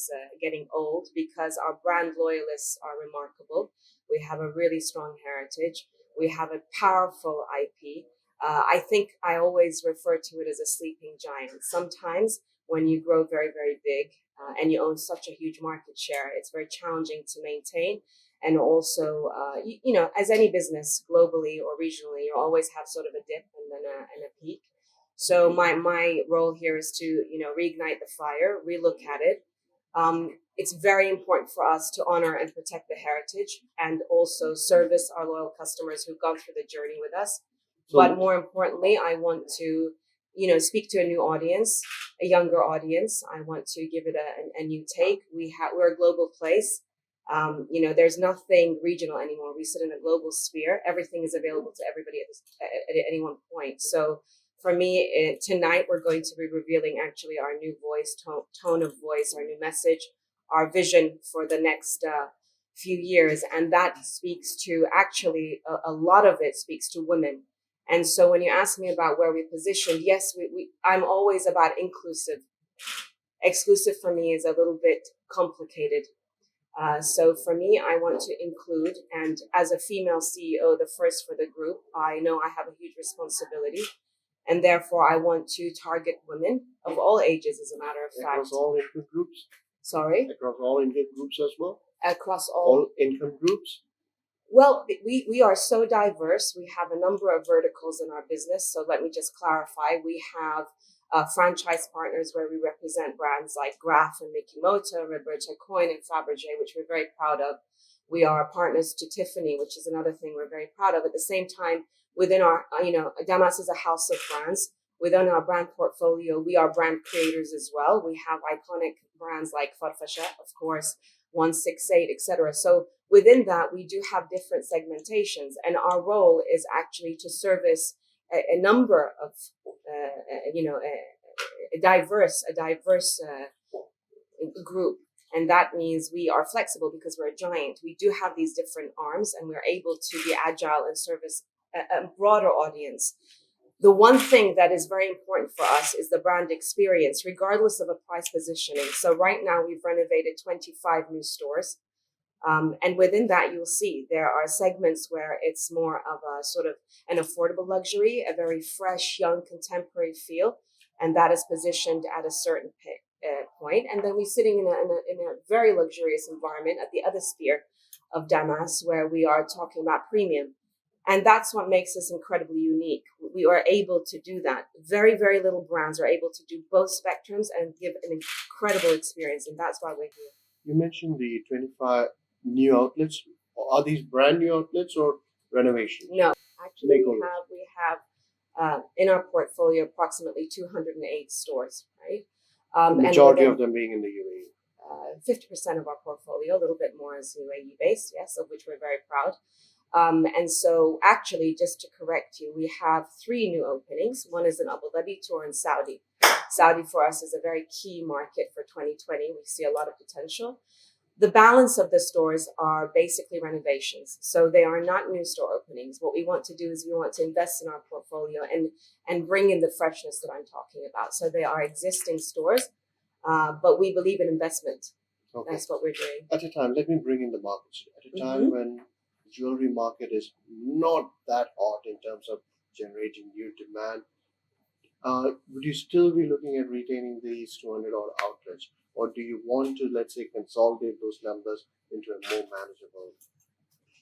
is getting old because our brand loyalists are remarkable. We have a really strong heritage. We have a powerful IP. I think I always refer to it as a sleeping giant. Sometimes when you grow very, very big and you own such a huge market share, it's very challenging to maintain. And also, as any business globally or regionally, you always have sort of a dip and then a peak. So my role here is to, reignite the fire, relook at it. It's very important for us to honor and protect the heritage and also service our loyal customers who've gone through the journey with us. But more importantly, I want to, speak to a new audience, a younger audience. I want to give it a new take. We're a global place. There's nothing regional anymore. We sit in a global sphere. Everything is available to everybody at any one point. So for me, tonight, we're going to be revealing actually our new voice, tone of voice, our new message, our vision for the next few years. And that speaks to actually a lot of it speaks to women. And so when you ask me about where we positioned, yes, I'm always about inclusive. Exclusive for me is a little bit complicated. So for me, I want to include, and as a female CEO, the first for the group, I know I have a huge responsibility. And therefore, I want to target women of all ages, as a matter of fact. Across all income groups? Sorry? Across all income groups as well? Across all income groups? Well, we are so diverse. We have a number of verticals in our business. So let me just clarify. We have franchise partners where we represent brands like Graf and Mikimoto, Roberto Coin, and Fabergé, which we're very proud of. We are partners to Tiffany, which is another thing we're very proud of. At the same time, within our, Damas is a house of brands. Within our brand portfolio, we are brand creators as well. We have iconic brands like Farfetch, of course, 168, etc. So within that, we do have different segmentations, and our role is actually to service a number of, a diverse group. And that means we are flexible because we're a giant. We do have these different arms, and we're able to be agile and service a broader audience. The one thing that is very important for us is the brand experience, regardless of a price positioning. So right now we've renovated 25 new stores. And within that, you'll see there are segments where it's more of a sort of an affordable luxury, a very fresh, young, contemporary feel. And that is positioned at a certain point. And then we're sitting in a very luxurious environment at the other sphere of Damas, where we are talking about premium. And that's what makes us incredibly unique. We are able to do that. Very, very little brands are able to do both spectrums and give an incredible experience. And that's why we're here. You mentioned the 25 new outlets. Are these brand new outlets or renovations? No, actually we have in our portfolio approximately 208 stores, right? The majority of them being in the UAE. 50% of our portfolio, a little bit more is UAE based, yes, of which we're very proud. And so actually, just to correct you, we have 3 new openings. One is in Abu Dhabi, 2 in Saudi. Saudi for us is a very key market for 2020. We see a lot of potential. The balance of the stores are basically renovations. So they are not new store openings. What we want to do is we want to invest in our portfolio and bring in the freshness that I'm talking about. So they are existing stores, but we believe in investment. Okay. That's what we're doing. At a time, let me bring in the markets. At a time when the jewelry market is not that hot in terms of generating new demand, would you still be looking at retaining these 200 odd outlets? Or do you want to, let's say, consolidate those numbers into a more manageable?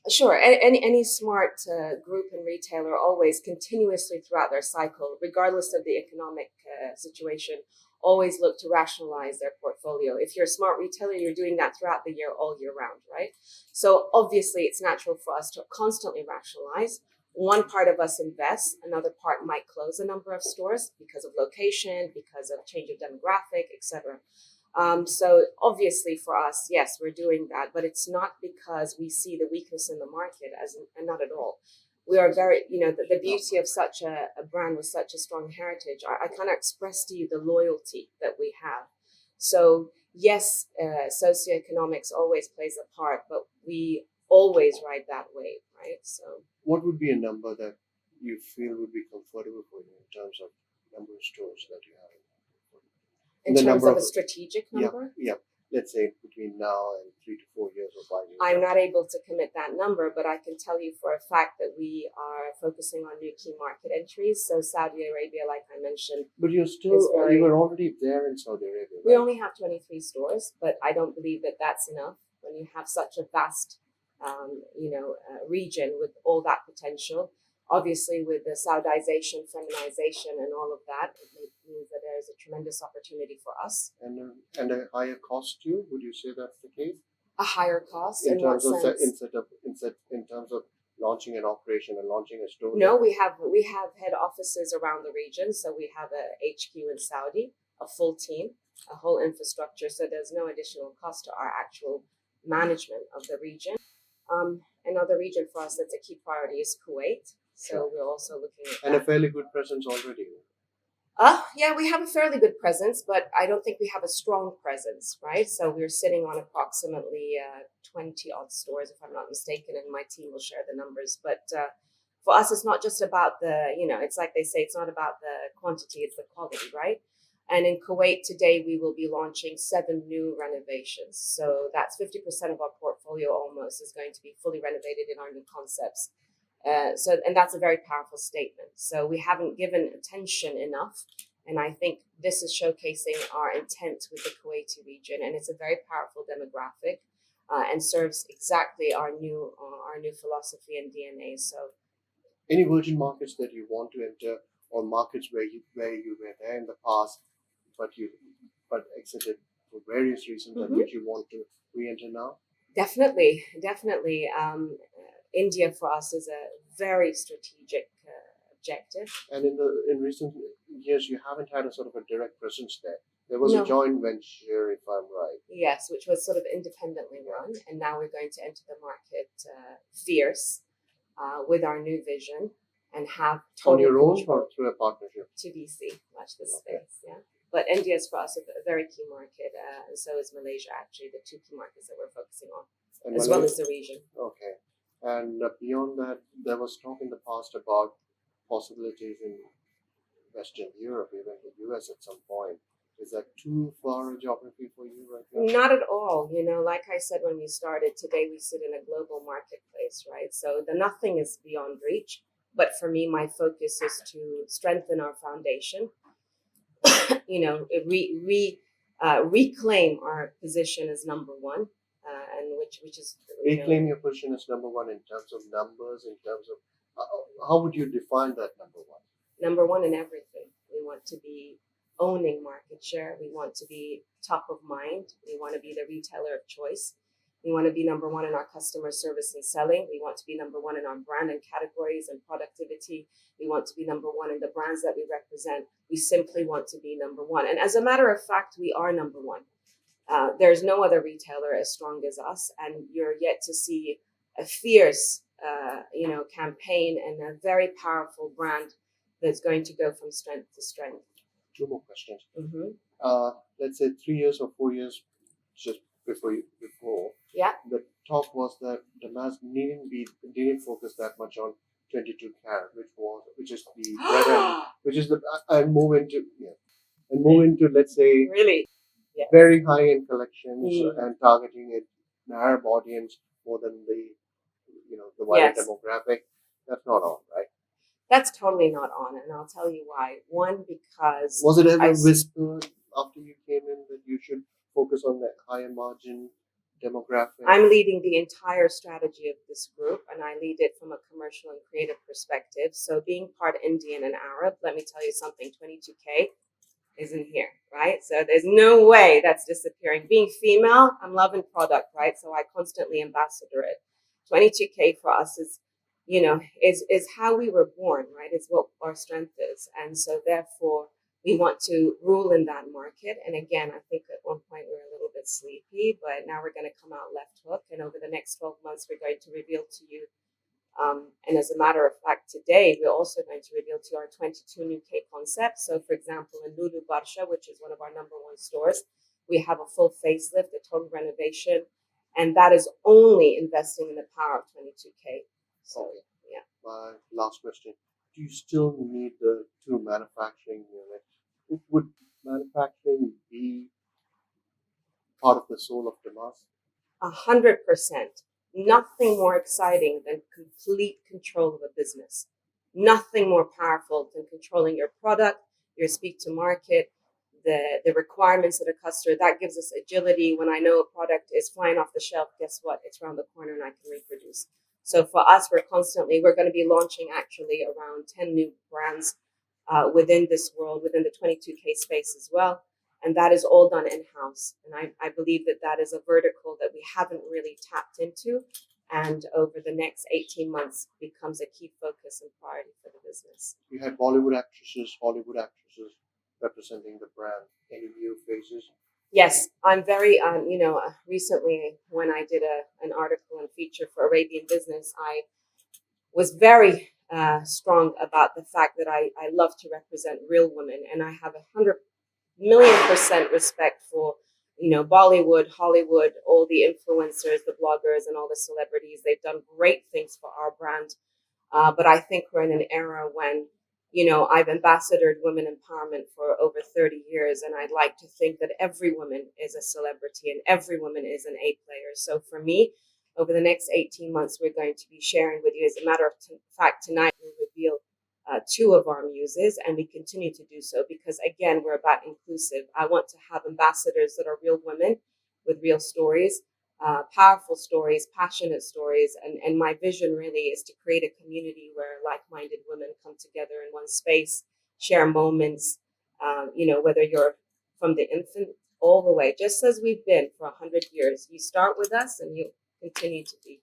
Sure. Any smart group and retailer always continuously throughout their cycle, regardless of the economic situation, always look to rationalize their portfolio. If you're a smart retailer, you're doing that throughout the year, all year round, right? So obviously, it's natural for us to constantly rationalize. One part of us invests, another part might close a number of stores because of location, because of change of demographic, etc. So obviously for us, yes, we're doing that, but it's not because we see the weakness in the market and not at all. We are very, the beauty of such a brand with such a strong heritage. I cannot express to you the loyalty that we have. So yes, socioeconomics always plays a part, but we always ride that wave, right? So what would be a number that you feel would be comfortable for you in terms of number of stores that you have? In terms of a strategic number? Yeah. let's say between now and 3 to 4 years or 5 years? I'm not able to commit that number, but I can tell you for a fact that we are focusing on new key market entries. So Saudi Arabia, like I mentioned, But you're still, is very- you were already there in Saudi Arabia, we right? only have 23 stores, but I don't believe that that's enough when you have such a vast, region with all that potential. Obviously, with the Saudization, feminization, and all of that, it means that there is a tremendous opportunity for us. And a higher cost too. Would you say that's the case? A higher cost In in what terms of sense? in terms of launching an operation and launching a store? No, we have head offices around the region. So we have a HQ in Saudi, a full team, a whole infrastructure. So there's no additional cost to our actual management of the region. Another region for us that's a key priority is Kuwait. So Sure. we're also looking at And that. a fairly good presence already. Yeah, we have a fairly good presence, but I don't think we have a strong presence, right? So we're sitting on approximately 20 odd stores, if I'm not mistaken, and my team will share the numbers. But for us, it's not just about it's like they say, it's not about the quantity, it's the quality, right? And in Kuwait today, we will be launching 7 new renovations. So that's 50% of our portfolio almost is going to be fully renovated in our new concepts. And that's a very powerful statement. So we haven't given attention enough, and I think this is showcasing our intent with the Kuwaiti region, and it's a very powerful demographic, and serves exactly our new philosophy and DNA. So, Any virgin markets that you want to enter, or markets where you were there in the past, but exited for various reasons, and which you want to re-enter now? definitely. India for us is a very strategic objective. And in recent years, you haven't had a sort of a direct presence there. There was No. a joint venture, if I'm right. Yes, which was sort of independently run, and now we're going to enter the market fierce with our new vision and have total On your own control or through a partnership? to DC. Watch this Okay. space, yeah. But India is for us a very key market, and so is Malaysia. Actually, the 2 key markets that we're focusing on, And as well as the region. Okay. And beyond that, there was talk in the past about possibilities in Western Europe, even the US at some point. Is that too far a geography for you right now? Not at all. Like I said when we started, today we sit in a global marketplace, right? So the nothing is beyond reach. But for me, my focus is to strengthen our foundation, reclaim our position as number one, and which is Reclaim your position as number one in terms of numbers, in terms of how would you define that number one? Number one in everything. We want to be owning market share. We want to be top of mind. We want to be the retailer of choice. We want to be number one in our customer service and selling. We want to be number one in our brand and categories and productivity. We want to be number one in the brands that we represent. We simply want to be number one. And as a matter of fact, we are number one. There's no other retailer as strong as us, and you're yet to see a fierce, campaign and a very powerful brand that's going to go from strength to strength. 2 more questions. Mm-hmm. Let's say 3 years or 4 years just before, Yeah. the talk was that Damas didn't focus that much on 22 carat, which is the bread which is the and move into let's say Really? Yeah. very high end collections Mm. and targeting an Arab audience more than the wider Yes. demographic. That's not on, right? That's totally not on, and I'll tell you why. One, because Was it ever whispered after you came in that you should focus on that higher margin demographic? I'm leading the entire strategy of this group, and I lead it from a commercial and creative perspective. So being part Indian and Arab, let me tell you something, 22K isn't here, right? So there's no way that's disappearing. Being female, I'm loving product, right? So I constantly ambassador it. 22K for us is how we were born, right? It's what our strength is. And so therefore we want to rule in that market. And again, I think at one point we were a little bit sleepy, but now we're going to come out left hook. And over the next 12 months, we're going to reveal to you. And as a matter of fact, today, we're also going to reveal to you our 22 new K concepts. So for example, in Lulu Barsha, which is one of our number one stores, we have a full facelift, a total renovation. And that is only investing in the power of 22K. So, Okay. yeah. My last question. Do you still need the 2 manufacturing units? Would manufacturing be part of the soul of Damas? 100%. Nothing more exciting than complete control of a business. Nothing more powerful than controlling your product, your speak to market, the requirements of the customer. That gives us agility. When I know a product is flying off the shelf, guess what? It's around the corner and I can reproduce. So for us, we're going to be launching actually around 10 new brands within this world, within the 22K space as well. And that is all done in-house. And I believe that that is a vertical that we haven't really tapped into. And over the next 18 months becomes a key focus and priority for the business. You had Bollywood actresses, Hollywood actresses representing the brand. Any new faces? Yes, I'm very, recently when I did an article and feature for Arabian Business, I was very strong about the fact that I love to represent real women. And I have 100,000,000% respect for, Bollywood, Hollywood, all the influencers, the bloggers, and all the celebrities. They've done great things for our brand. But I think we're in an era when, I've ambassadored women empowerment for over 30 years, and I'd like to think that every woman is a celebrity and every woman is an A player. So for me, over the next 18 months, we're going to be sharing with you. As a matter of fact, tonight we'll reveal two of our muses, and we continue to do so because, again, we're about inclusive. I want to have ambassadors that are real women with real stories, powerful stories, passionate stories. And my vision really is to create a community where like-minded women come together in one space, share moments, whether you're from the infant all the way, just as we've been for 100 years. You start with us and you continue to be.